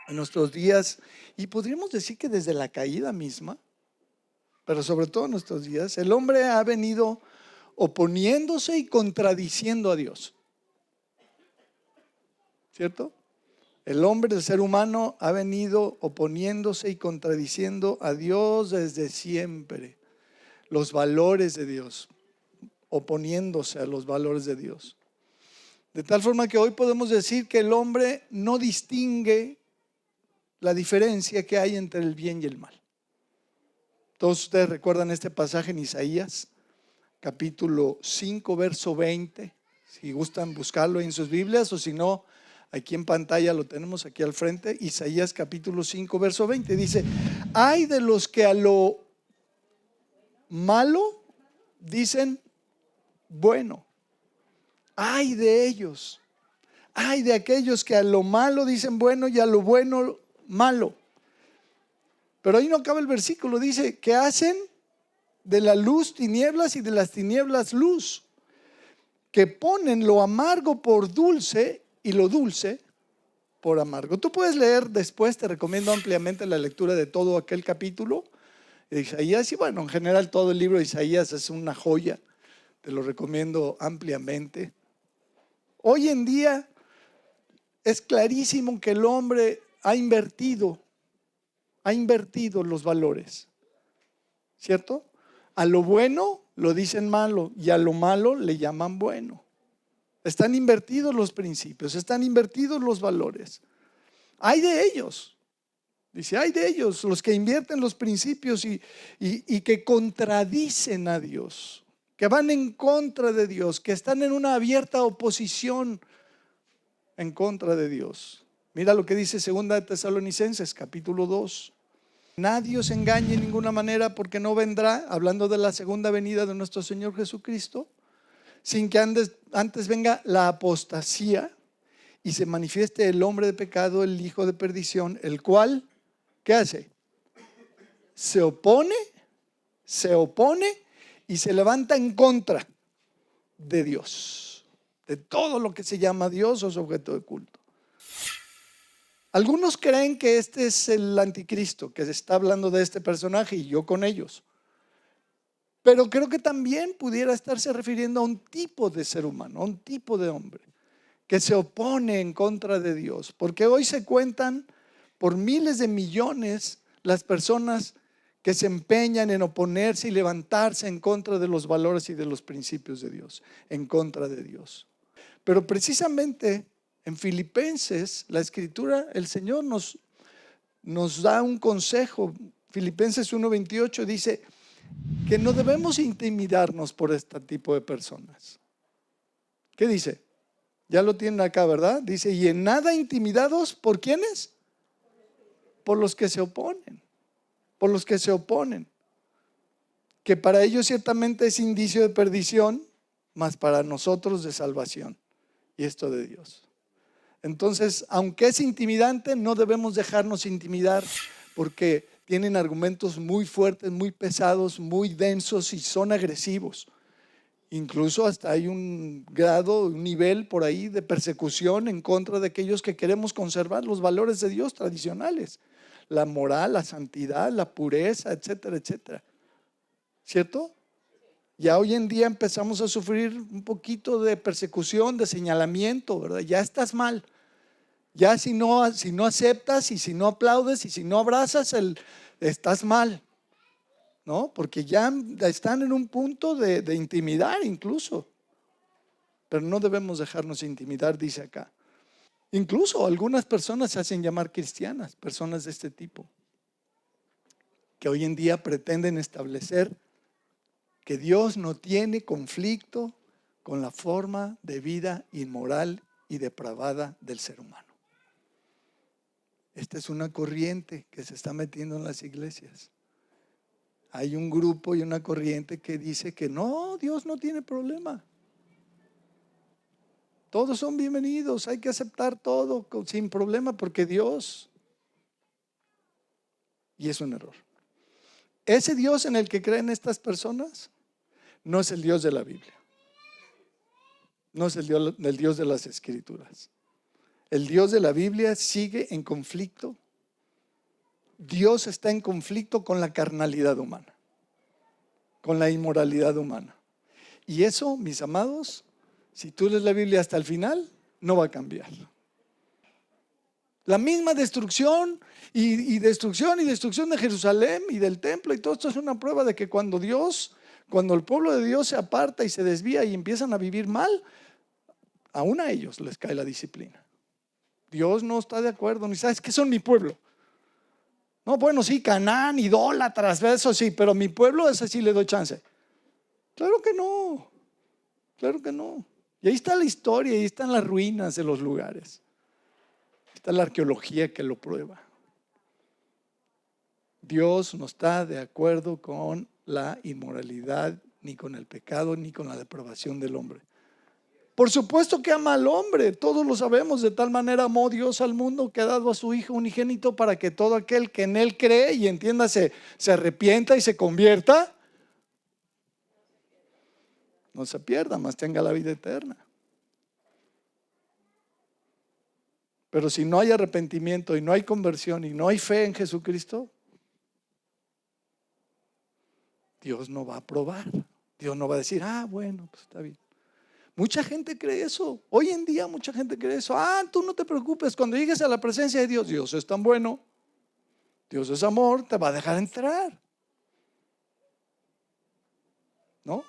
en nuestros días, y podríamos decir que desde la caída misma, pero sobre todo en nuestros días, el hombre ha venido oponiéndose y contradiciendo a Dios. ¿Cierto? El hombre, el ser humano, ha venido oponiéndose y contradiciendo a Dios desde siempre. Los valores de Dios, oponiéndose a los valores de Dios. De tal forma que hoy podemos decir que el hombre no distingue la diferencia que hay entre el bien y el mal. Todos ustedes recuerdan este pasaje en Isaías, capítulo 5, verso 20. Si gustan buscarlo en sus Biblias, o si no, aquí en pantalla lo tenemos aquí al frente. Isaías capítulo 5, verso 20 dice: ay de los que a lo malo dicen bueno. Ay de ellos. Ay de aquellos que a lo malo dicen bueno y a lo bueno malo. Pero ahí no acaba el versículo. Dice que hacen de la luz tinieblas y de las tinieblas luz, que ponen lo amargo por dulce y lo dulce por amargo. Tú puedes leer después, te recomiendo ampliamente la lectura de todo aquel capítulo de Isaías. Y bueno, en general todo el libro de Isaías es una joya, te lo recomiendo ampliamente. Hoy en día es clarísimo que el hombre ha invertido los valores, ¿cierto? A lo bueno lo dicen malo y a lo malo le llaman bueno. Están invertidos los principios, están invertidos los valores. Hay de ellos, dice, hay de ellos, los que invierten los principios y que contradicen a Dios, que van en contra de Dios, que están en una abierta oposición en contra de Dios. Mira lo que dice 2 de Tesalonicenses, capítulo 2. Nadie os engañe en ninguna manera, porque no vendrá, hablando de la segunda venida de nuestro Señor Jesucristo, sin que antes venga la apostasía y se manifieste el hombre de pecado, el hijo de perdición, el cual, ¿qué hace? Se opone y se levanta en contra de Dios, de todo lo que se llama Dios o es objeto de culto. Algunos creen que este es el anticristo, que se está hablando de este personaje, y yo con ellos. Pero creo que también pudiera estarse refiriendo a un tipo de ser humano, a un tipo de hombre que se opone en contra de Dios. Porque hoy se cuentan por miles de millones las personas que se empeñan en oponerse y levantarse en contra de los valores y de los principios de Dios, en contra de Dios. Pero precisamente en Filipenses, la Escritura, el Señor nos da un consejo. Filipenses 1:28 dice que no debemos intimidarnos por este tipo de personas. ¿Qué dice? Ya lo tienen acá, ¿verdad? Dice, y en nada intimidados, ¿por quiénes? Por los que se oponen. Por los que se oponen. Que para ellos ciertamente es indicio de perdición, mas para nosotros de salvación. Y esto de Dios. Entonces, aunque es intimidante, no debemos dejarnos intimidar, porque tienen argumentos muy fuertes, muy pesados, muy densos y son agresivos. Incluso hasta hay un grado, un nivel por ahí de persecución en contra de aquellos que queremos conservar los valores de Dios tradicionales, la moral, la santidad, la pureza, etcétera, etcétera. ¿Cierto? Ya hoy en día empezamos a sufrir un poquito de persecución, de señalamiento, ¿verdad? Ya estás mal. Ya si no aceptas y si no aplaudes y si no abrazas, estás mal, ¿no? Porque ya están en un punto de intimidar incluso. Pero no debemos dejarnos intimidar, dice acá. Incluso algunas personas se hacen llamar cristianas, personas de este tipo, que hoy en día pretenden establecer que Dios no tiene conflicto con la forma de vida inmoral y depravada del ser humano. Esta es una corriente que se está metiendo en las iglesias. Hay un grupo y una corriente que dice que no, Dios no tiene problema. Todos son bienvenidos, hay que aceptar todo sin problema porque Dios. Y es un error. Ese Dios en el que creen estas personas no es el Dios de la Biblia. No es el Dios de las Escrituras. El Dios de la Biblia sigue en conflicto. Dios está en conflicto con la carnalidad humana, con la inmoralidad humana. Y eso, mis amados, si tú lees la Biblia hasta el final, no va a cambiar. La misma destrucción y destrucción de Jerusalén y del templo, y todo esto es una prueba de que cuando el pueblo de Dios se aparta y se desvía y empiezan a vivir mal, aún a ellos les cae la disciplina. Dios no está de acuerdo, ni sabes que son mi pueblo. No, bueno, sí, Canaán, idólatras, eso sí, pero mi pueblo, ese sí le doy chance. Claro que no, claro que no. Y ahí está la historia, ahí están las ruinas de los lugares. Está la arqueología que lo prueba. Dios no está de acuerdo con la inmoralidad, ni con el pecado, ni con la depravación del hombre. Por supuesto que ama al hombre, todos lo sabemos. De tal manera amó Dios al mundo que ha dado a su Hijo unigénito para que todo aquel que en Él cree y entiéndase, se arrepienta y se convierta, no se pierda, mas tenga la vida eterna. Pero si no hay arrepentimiento y no hay conversión y no hay fe en Jesucristo, Dios no va a aprobar. Dios no va a decir, bueno, pues está bien. Mucha gente cree eso. Hoy en día mucha gente cree eso. Tú no te preocupes, cuando llegues a la presencia de Dios, Dios es tan bueno, Dios es amor, te va a dejar entrar. ¿No?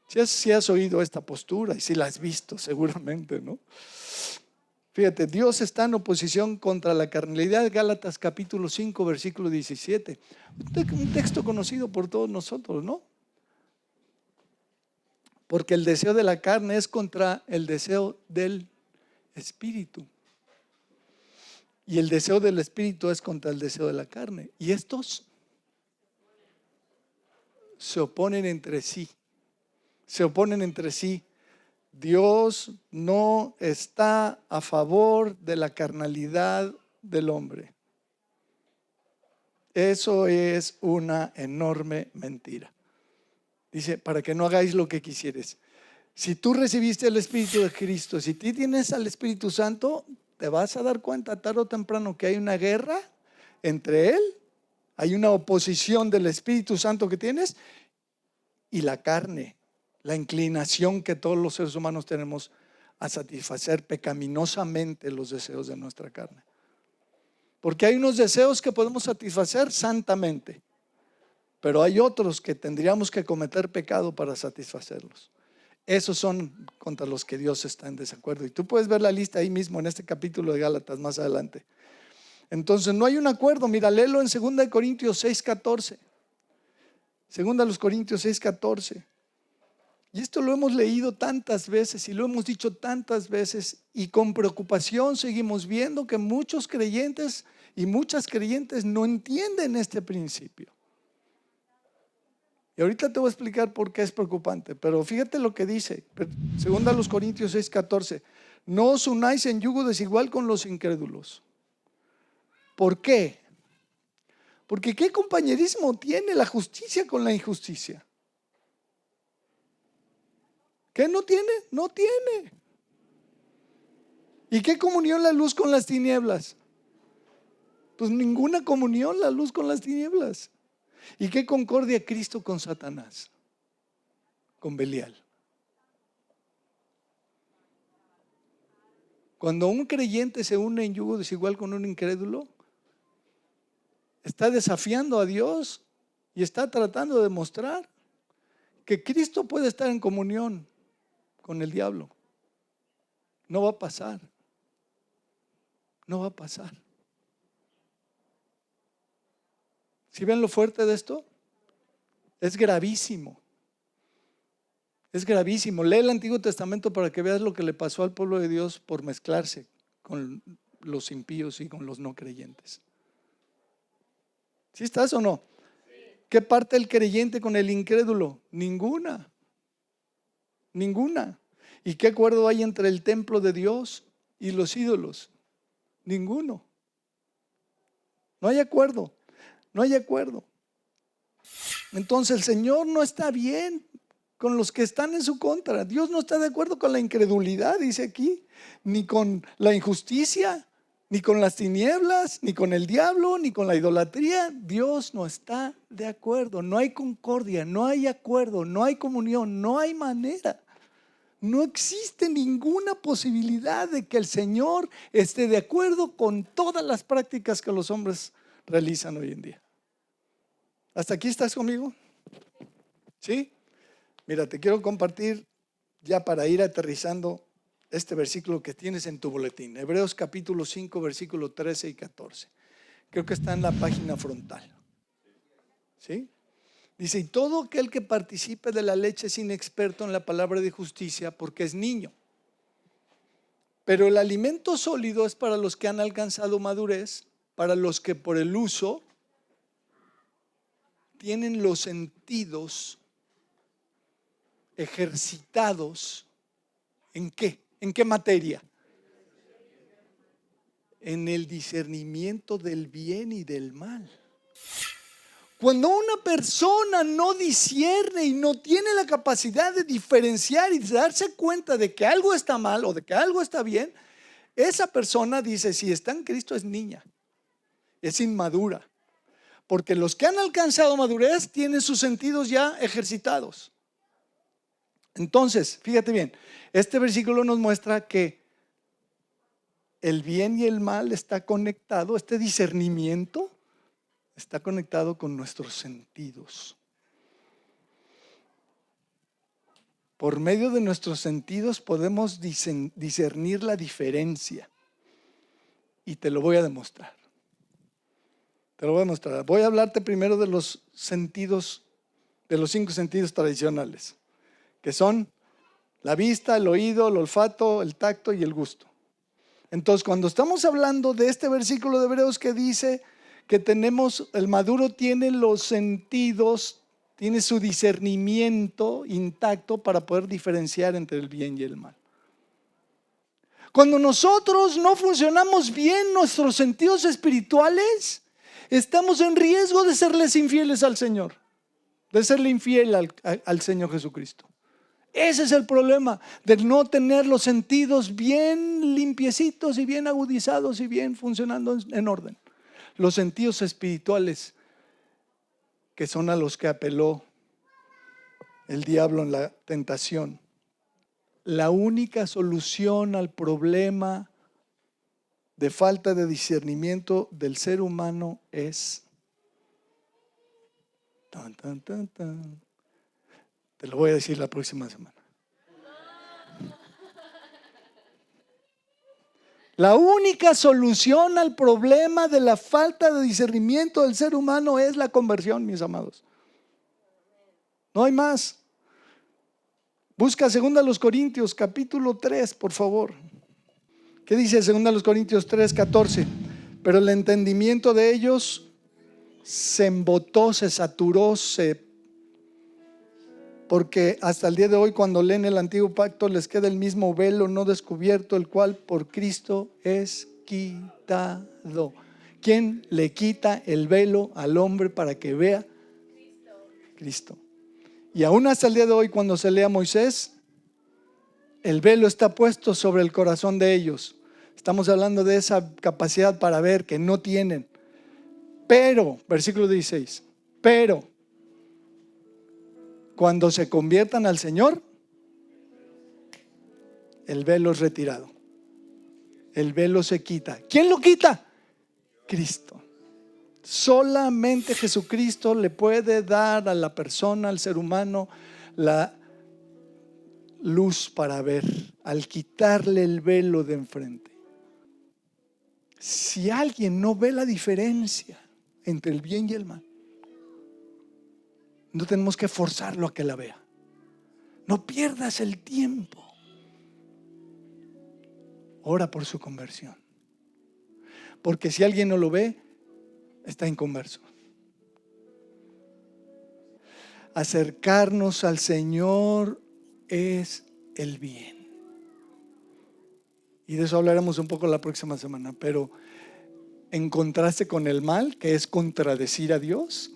Si has oído esta postura y si la has visto seguramente, ¿no? Fíjate, Dios está en oposición contra la carnalidad. Gálatas capítulo 5, versículo 17. Un texto conocido por todos nosotros, ¿no? Porque el deseo de la carne es contra el deseo del espíritu. Y el deseo del espíritu es contra el deseo de la carne. Y estos se oponen entre sí. Se oponen entre sí. Dios no está a favor de la carnalidad del hombre. Eso es una enorme mentira. Dice, para que no hagáis lo que quisieres. Si tú recibiste el Espíritu de Cristo, si tú tienes al Espíritu Santo, te vas a dar cuenta tarde o temprano que hay una guerra entre Él, hay una oposición del Espíritu Santo que tienes y la carne, la inclinación que todos los seres humanos tenemos a satisfacer pecaminosamente los deseos de nuestra carne. Porque hay unos deseos que podemos satisfacer santamente, pero hay otros que tendríamos que cometer pecado para satisfacerlos. Esos son contra los que Dios está en desacuerdo. Y tú puedes ver la lista ahí mismo en este capítulo de Gálatas más adelante. Entonces no hay un acuerdo. Mira, léelo en 2 Corintios 6:14. 2 Corintios 6:14. Y esto lo hemos leído tantas veces y lo hemos dicho tantas veces, y con preocupación seguimos viendo que muchos creyentes y muchas creyentes no entienden este principio. Y ahorita te voy a explicar por qué es preocupante, pero fíjate lo que dice, 2 Corintios 6:14. No os unáis en yugo desigual con los incrédulos. ¿Por qué? Porque ¿qué compañerismo tiene la justicia con la injusticia? ¿Qué no tiene? No tiene. ¿Y qué comunión la luz con las tinieblas? Pues ninguna comunión la luz con las tinieblas. ¿Y qué concordia Cristo con Satanás? Con Belial. Cuando un creyente se une en yugo desigual con un incrédulo, está desafiando a Dios y está tratando de demostrar que Cristo puede estar en comunión con el diablo. No va a pasar. No va a pasar. ¿Sí ven lo fuerte de esto? Es gravísimo. Es gravísimo. Lee el Antiguo Testamento para que veas lo que le pasó al pueblo de Dios por mezclarse con los impíos y con los no creyentes. ¿Sí estás o no? ¿Qué parte el creyente con el incrédulo? Ninguna. Ninguna. ¿Y qué acuerdo hay entre el templo de Dios y los ídolos? Ninguno. No hay acuerdo. No hay acuerdo. Entonces el Señor no está bien con los que están en su contra. Dios no está de acuerdo con la incredulidad, dice aquí, ni con la injusticia, ni con las tinieblas, ni con el diablo, ni con la idolatría. Dios no está de acuerdo. No hay concordia, no hay acuerdo, no hay comunión, no hay manera. No existe ninguna posibilidad de que el Señor esté de acuerdo con todas las prácticas que los hombres realizan hoy en día. ¿Hasta aquí estás conmigo? ¿Sí? Mira, te quiero compartir ya para ir aterrizando este versículo que tienes en tu boletín. Hebreos capítulo 5, versículo 13 y 14. Creo que está en la página frontal. ¿Sí? Dice, y todo aquel que participe de la leche es inexperto en la palabra de justicia porque es niño. Pero el alimento sólido es para los que han alcanzado madurez, para los que por el uso tienen los sentidos ejercitados. ¿En qué? ¿En qué materia? En el discernimiento del bien y del mal. Cuando una persona no discierne y no tiene la capacidad de diferenciar y de darse cuenta de que algo está mal o de que algo está bien, esa persona dice, si está en Cristo es niña, es inmadura. Porque los que han alcanzado madurez tienen sus sentidos ya ejercitados. Entonces, fíjate bien, este versículo nos muestra que el bien y el mal está conectado, este discernimiento está conectado con nuestros sentidos. Por medio de nuestros sentidos podemos discernir la diferencia. Y te lo voy a demostrar. Te lo voy a demostrar. Voy a hablarte primero de los sentidos, de los 5 sentidos tradicionales, que son la vista, el oído, el olfato, el tacto y el gusto. Entonces, cuando estamos hablando de este versículo de Hebreos que dice que tenemos, el maduro tiene los sentidos, tiene su discernimiento intacto para poder diferenciar entre el bien y el mal. Cuando nosotros no funcionamos bien nuestros sentidos espirituales, estamos en riesgo de serles infieles al Señor, de serle infiel al Señor Jesucristo. Ese es el problema, de no tener los sentidos bien limpiecitos y bien agudizados y bien funcionando en orden. Los sentidos espirituales, que son a los que apeló el diablo en la tentación. La única solución al problema de falta de discernimiento del ser humano es te lo voy a decir la próxima semana. La única solución al problema de la falta de discernimiento del ser humano es la conversión, mis amados. No hay más. Busca 2 Corintios capítulo 3, por favor. ¿Qué dice 2 Corintios 3, 14? Pero el entendimiento de ellos se embotó, se saturó, porque hasta el día de hoy cuando leen el antiguo pacto les queda el mismo velo no descubierto, el cual por Cristo es quitado. ¿Quién le quita el velo al hombre para que vea? Cristo. Y aún hasta el día de hoy cuando se lee a Moisés, el velo está puesto sobre el corazón de ellos. Estamos hablando de esa capacidad para ver que no tienen. Pero, versículo 16, pero cuando se conviertan al Señor, el velo es retirado. El velo se quita. ¿Quién lo quita? Cristo. Solamente Jesucristo le puede dar a la persona, al ser humano, la luz para ver, al quitarle el velo de enfrente. Si alguien no ve la diferencia entre el bien y el mal, no tenemos que forzarlo a que la vea. No pierdas el tiempo. Ora por su conversión. Porque si alguien no lo ve, está inconverso. Acercarnos al Señor es el bien. Y de eso hablaremos un poco la próxima semana. Pero en contraste con el mal, que es contradecir a Dios,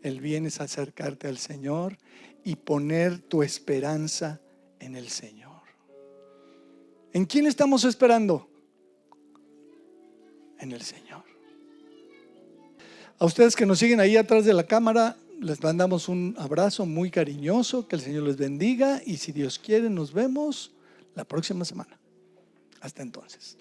el bien es acercarte al Señor y poner tu esperanza en el Señor. ¿En quién estamos esperando? En el Señor. A ustedes que nos siguen ahí atrás de la cámara, les mandamos un abrazo muy cariñoso, que el Señor les bendiga y si Dios quiere nos vemos la próxima semana. Hasta entonces.